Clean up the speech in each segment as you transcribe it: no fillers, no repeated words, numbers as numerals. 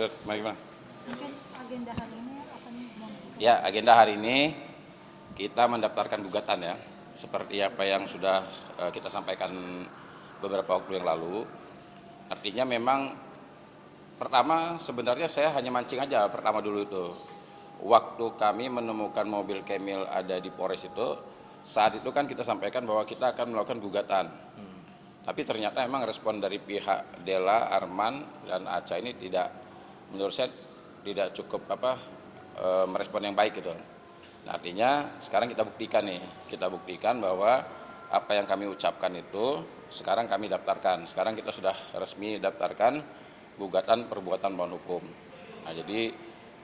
terus bagaimana? Mungkin agenda hari ini akan Ya, agenda hari ini kita mendaftarkan gugatan ya, seperti apa yang sudah kita sampaikan beberapa waktu yang lalu. Artinya memang pertama sebenarnya saya hanya mancing aja pertama dulu itu. Waktu kami menemukan mobil Camel ada di Polres itu, saat itu kan kita sampaikan bahwa kita akan melakukan gugatan. Tapi ternyata memang respon dari pihak Dela, Arman, dan Aca ini tidak, menurut saya tidak cukup merespon yang baik gitu. Nah, artinya sekarang kita buktikan bahwa apa yang kami ucapkan itu sekarang kami daftarkan. Sekarang kita sudah resmi daftarkan gugatan perbuatan melawan hukum. Nah, jadi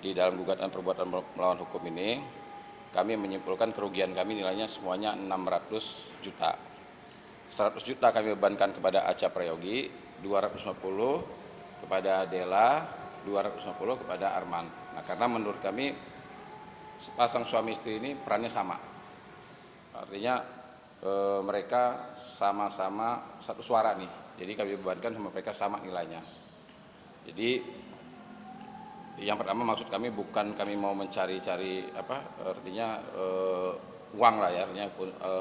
di dalam gugatan perbuatan melawan hukum ini kami menyimpulkan kerugian kami nilainya semuanya 600 juta. 100 juta kami bebankan kepada Aca Prayogi, 250 kepada Dela, 250 kepada Arman. Nah, karena menurut kami sepasang suami istri ini perannya sama. Artinya mereka sama-sama satu suara nih. Jadi kami bebankan sama mereka sama nilainya. Jadi yang pertama maksud kami bukan kami mau mencari-cari artinya uang lah ya, artinya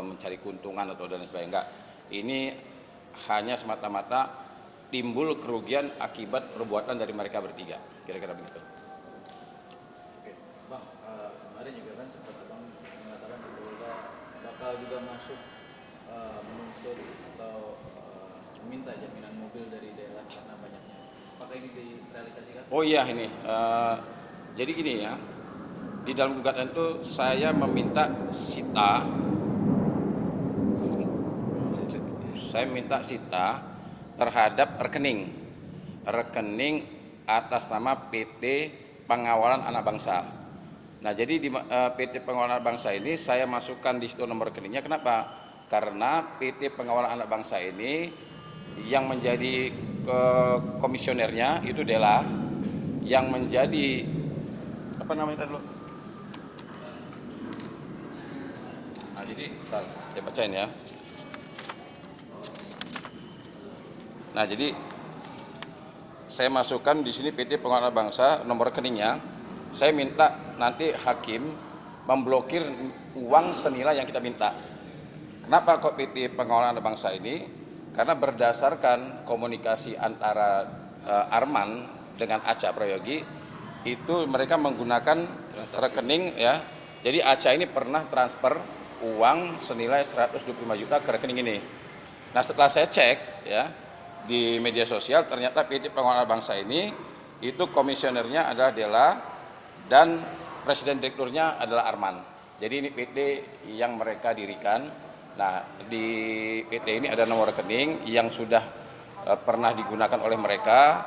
mencari keuntungan atau dan sebagainya. Enggak. Ini hanya semata-mata timbul kerugian akibat perbuatan dari mereka bertiga. Kira-kira begitu. Oke, Bang, kemarin juga kan sempat Bang mengatakan bahwa bakal juga masuk menuntut atau meminta jaminan mobil dari daerah karena banyaknya. Apakah ini direalisasikan? Oh iya ini, jadi gini ya, di dalam gugatan itu saya meminta sita terhadap rekening atas nama PT Pengawalan Anak Bangsa. Nah, jadi di PT Pengawalan Anak Bangsa ini saya masukkan di situ nomor rekeningnya. Kenapa? Karena PT Pengawalan Anak Bangsa ini yang menjadi komisionernya itu Dela, yang menjadi apa namanya dulu? Nah, jadi saya bacain ya. Nah, jadi saya masukkan di sini PT Pengawalan Anak Bangsa nomor rekeningnya. Saya minta nanti hakim memblokir uang senilai yang kita minta. Kenapa kok PT Pengawalan Anak Bangsa ini? Karena berdasarkan komunikasi antara Arman dengan Aca Prayogi itu mereka menggunakan rekening ya. Jadi Aca ini pernah transfer uang senilai 125 juta ke rekening ini. Nah, setelah saya cek ya di media sosial ternyata PT Pengawalan Bangsa ini itu komisionernya adalah Dela dan presiden direkturnya adalah Arman. Jadi ini PT yang mereka dirikan. Nah, di PT ini ada nomor rekening yang sudah pernah digunakan oleh mereka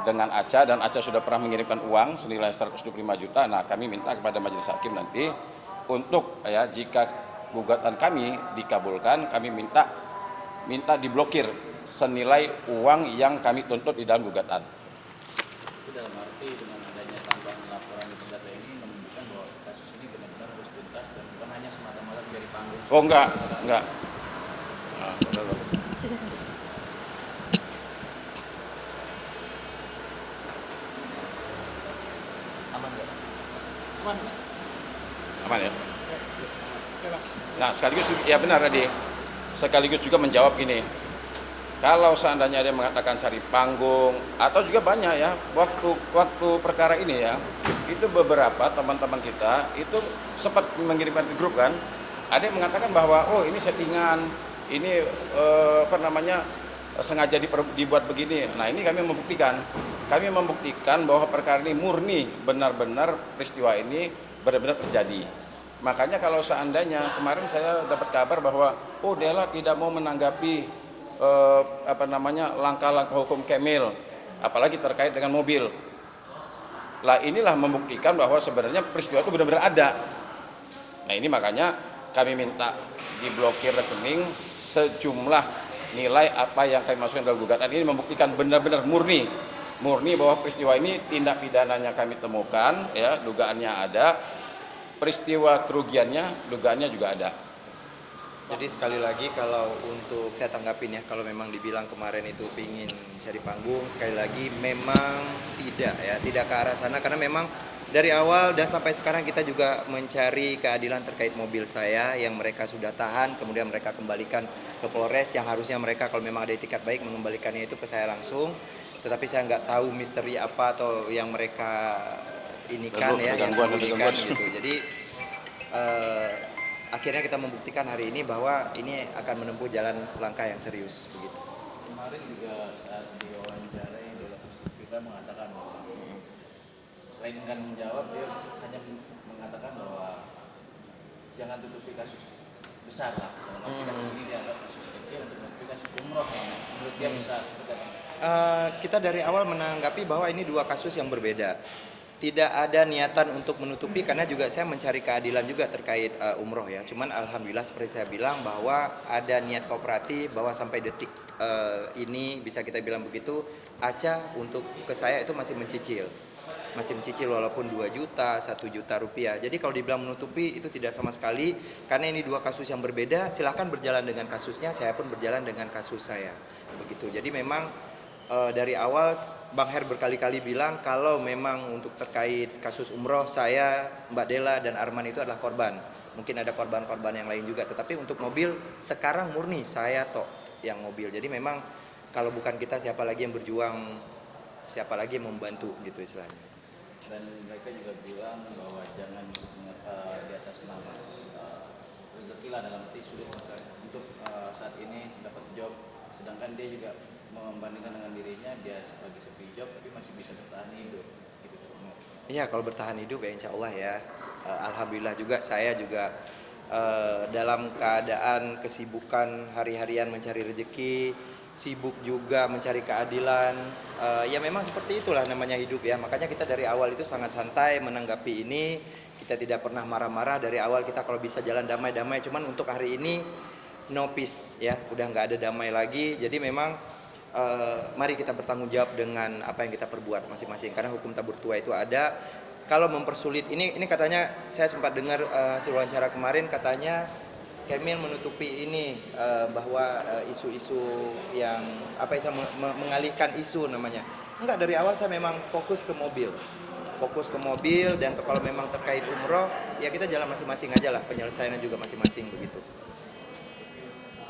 dengan Aca, dan Aca sudah pernah mengirimkan uang senilai 125 juta. Nah, kami minta kepada majelis hakim nanti untuk ya jika gugatan kami dikabulkan, kami minta diblokir senilai uang yang kami tuntut di dalam gugatan. Itu dalam arti dengan adanya tambahan laporan di data ini menunjukkan bahwa kasus ini benar-benar harus tuntas dan bukan hanya semata-mata menjadi panggung. Oh enggak. Nah, Aman nggak? aman ya. Nah, sekaligus ya benar tadi. Sekaligus juga menjawab ini. Kalau seandainya dia mengatakan cari panggung atau juga banyak ya waktu perkara ini ya, itu beberapa teman-teman kita itu sempat mengirimkan ke grup kan, ada yang mengatakan bahwa oh ini settingan, ini sengaja dibuat begini. Nah, ini kami membuktikan bahwa perkara ini murni benar-benar peristiwa ini benar-benar terjadi. Makanya kalau seandainya kemarin saya dapat kabar bahwa oh Dela tidak mau menanggapi langkah-langkah hukum Camel, apalagi terkait dengan mobil. Lah inilah membuktikan bahwa sebenarnya peristiwa itu benar-benar ada. Nah, ini makanya kami minta diblokir rekening sejumlah nilai apa yang kami masukkan dalam gugatan ini, membuktikan benar-benar murni bahwa peristiwa ini tindak pidananya kami temukan ya, dugaannya ada, peristiwa kerugiannya dugaannya juga ada. Jadi sekali lagi kalau untuk saya tanggapin ya, kalau memang dibilang kemarin itu pingin cari panggung, sekali lagi memang tidak ya, tidak ke arah sana karena memang dari awal dan sampai sekarang kita juga mencari keadilan terkait mobil saya yang mereka sudah tahan, kemudian mereka kembalikan ke Polres yang harusnya mereka kalau memang ada itikat baik mengembalikannya itu ke saya langsung, tetapi saya nggak tahu misteri apa atau yang mereka inikan ya, yang sembunyikan gitu. Jadi akhirnya kita membuktikan hari ini bahwa ini akan menempuh jalan langkah yang serius begitu. Kemarin juga saat diwawancarai Dela Puspita mengatakan bahwa selain kan menjawab, dia hanya mengatakan bahwa jangan tutupi kasus besar lah. Dalam arti kasus ini dianggap kasus kecil untuk menutupi kasus umroh yang menurut dia besar. Kita dari awal menanggapi bahwa ini dua kasus yang berbeda. Tidak ada niatan untuk menutupi karena juga saya mencari keadilan juga terkait umroh ya. Cuman alhamdulillah seperti saya bilang bahwa ada niat kooperatif bahwa sampai detik ini bisa kita bilang begitu, Aca untuk ke saya itu masih mencicil walaupun 2 juta, 1 juta rupiah. Jadi kalau dibilang menutupi itu tidak sama sekali karena ini dua kasus yang berbeda. Silahkan berjalan dengan kasusnya, saya pun berjalan dengan kasus saya. Begitu. Jadi memang dari awal Bang Her berkali-kali bilang kalau memang untuk terkait kasus umroh saya, Mbak Dela dan Arman itu adalah korban. Mungkin ada korban-korban yang lain juga. Tetapi untuk mobil sekarang murni saya toh yang mobil. Jadi memang kalau bukan kita siapa lagi yang berjuang, siapa lagi yang membantu gitu istilahnya. Dan mereka juga bilang bahwa jangan di atas nama rezeki lah, dalam arti sulit untuk saat ini dapat job, sedangkan dia juga membandingkan dengan dirinya, dia lagi sepi job tapi masih bisa bertahan hidup gitu. Iya, kalau bertahan hidup ya insya Allah ya. Alhamdulillah juga saya juga dalam keadaan kesibukan hari-harian mencari rezeki, sibuk juga mencari keadilan. Ya memang seperti itulah namanya hidup ya. Makanya kita dari awal itu sangat santai menanggapi ini. Kita tidak pernah marah-marah dari awal, kita kalau bisa jalan damai-damai. Cuman untuk hari ini no peace ya, udah nggak ada damai lagi. Jadi memang mari kita bertanggung jawab dengan apa yang kita perbuat masing-masing karena hukum tabur tua itu ada. Kalau mempersulit ini katanya saya sempat dengar hasil wawancara kemarin katanya Kemil menutupi ini bahwa isu-isu yang apa ya, mengalihkan isu namanya. Enggak, dari awal saya memang fokus ke mobil dan kalau memang terkait umroh ya kita jalan masing-masing aja lah, penyelesaiannya juga masing-masing begitu.